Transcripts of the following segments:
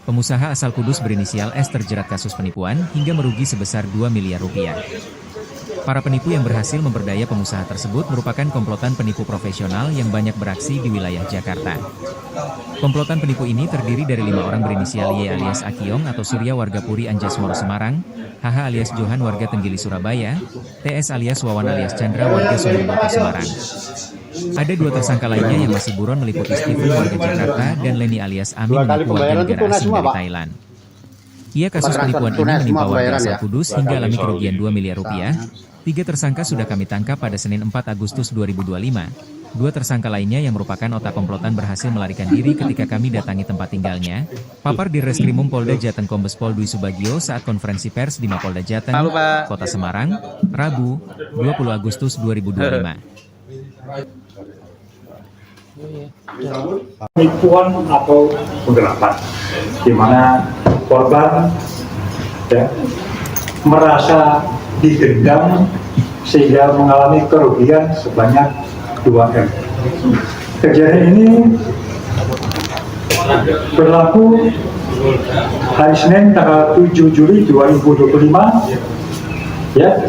pengusaha asal Kudus berinisial S terjerat kasus penipuan hingga merugi sebesar 2 miliar rupiah. Para penipu yang berhasil memperdaya pengusaha tersebut merupakan komplotan penipu profesional yang banyak beraksi di wilayah Jakarta. Komplotan penipu ini terdiri dari 5 orang berinisial Y alias Akiong atau Surya warga Puri Anjasmoro Semarang, HH alias Johan warga Tenggili Surabaya, TS alias Wawan alias Chandra warga Sumberboto Semarang. Ada 2 tersangka lainnya yang masih buron meliputi Steven warga Jakarta dan Leni alias Ami mengaku warga negara asing dari Thailand. Ia kasus penipuan ini menimpa warga asal Kudus hingga alami kerugian 2 miliar rupiah. 3 tersangka sudah kami tangkap pada Senin 4 Agustus 2025. 2 tersangka lainnya yang merupakan otak komplotan berhasil melarikan diri ketika kami datangi tempat tinggalnya. Papar di Reskrimum Polda Jateng Kombes Pol Dwi Subagio saat konferensi pers di Mapolda Jateng, Kota Semarang, Rabu, 20 Agustus 2025. Penipuan atau penggelapan, di mana korban merasa didendam sehingga mengalami kerugian sebanyak 2M. Kejadian ini berlaku hari Senin tanggal 7 Juli 2025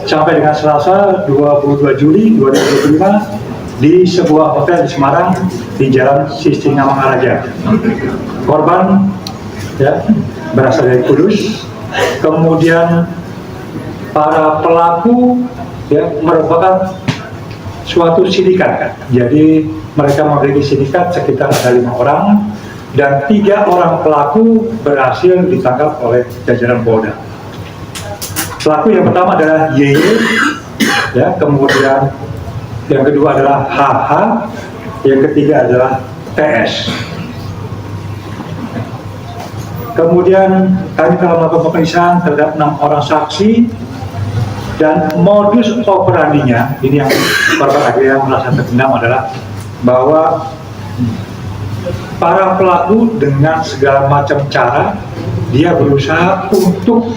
sampai dengan Selasa 22 Juli 2025 di sebuah hotel di Semarang di Jalan Sisingamangaraja. Korban berasal dari Kudus, kemudian para pelaku merupakan suatu sindikat. Jadi mereka memiliki sindikat sekitar ada 5 orang dan 3 orang pelaku berhasil ditangkap oleh jajaran Polda. Pelaku yang pertama adalah YY, kemudian yang kedua adalah HH, yang ketiga adalah TS. Kemudian kami telah melakukan pemeriksaan terhadap 6 orang saksi dan modus operandinya, ini yang korban akhirnya merasa terdendam adalah bahwa para pelaku dengan segala macam cara dia berusaha untuk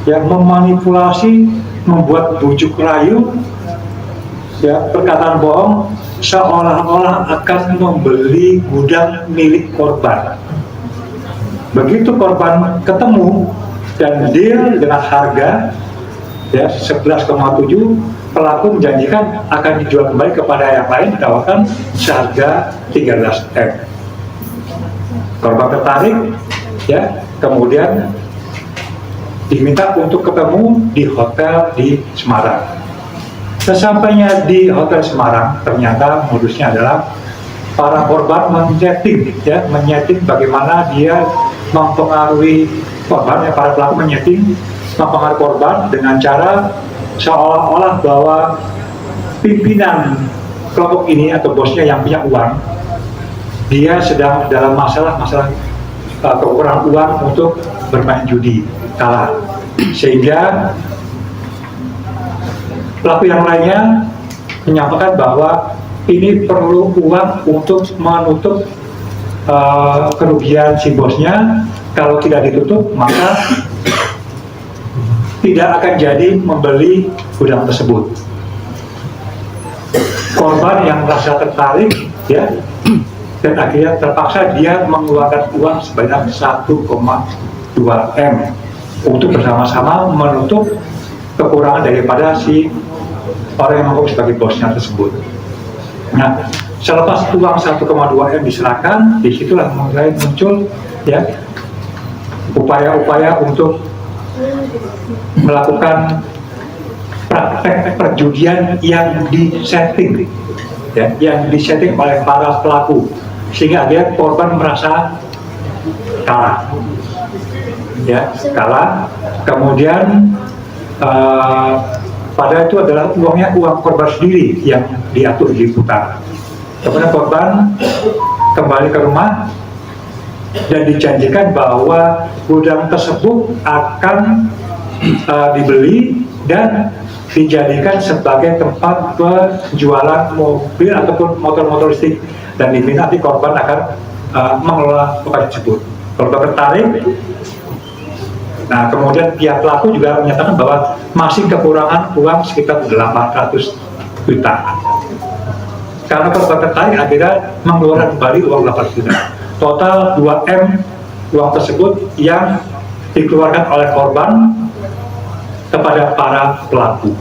memanipulasi, membuat bujuk rayu, perkataan bohong seolah-olah akan membeli gudang milik korban. Begitu korban ketemu dan deal dengan harga 11,7, pelaku menjanjikan akan dijual kembali kepada yang lain ditawarkan seharga 13M. Korban tertarik, kemudian diminta untuk ketemu di hotel di Semarang. Sesampainya di hotel Semarang, ternyata modusnya adalah para korban menyeting bagaimana dia mempengaruhi korban, para pelaku menyeting mempengaruhi korban dengan cara seolah-olah bahwa pimpinan kelompok ini atau bosnya yang punya uang, dia sedang dalam masalah kekurangan uang untuk bermain judi kalah, sehingga pelaku yang lainnya menyampaikan bahwa ini perlu uang untuk menutup kerugian si bosnya. Kalau tidak ditutup maka tidak akan jadi membeli gudang tersebut. Korban yang merasa tertarik dan akhirnya terpaksa dia mengeluarkan uang sebanyak 1,2M untuk bersama-sama menutup kekurangan daripada si orang yang mengaku sebagai bosnya tersebut. Nah, selepas uang 1,2M diserahkan, disitulah mulai muncul upaya-upaya untuk melakukan praktek perjudian yang disetting, yang disetting oleh para pelaku, sehingga dia korban merasa kalah, kemudian pada itu adalah uangnya uang korban sendiri yang diatur diputar. Kemudian korban kembali ke rumah dan dijanjikan bahwa gudang tersebut akan dibeli dan dijadikan sebagai tempat penjualan mobil ataupun motor-motor listrik, dan diminta nanti korban akan mengelola tempat tersebut. Korban tertarik. Nah, kemudian pihak pelaku juga menyatakan bahwa masih kekurangan uang sekitar 800 juta. Karena korban tertarik akhirnya mengeluarkan kembali uang 800 juta. Total 2M uang tersebut yang dikeluarkan oleh korban kepada para pelaku.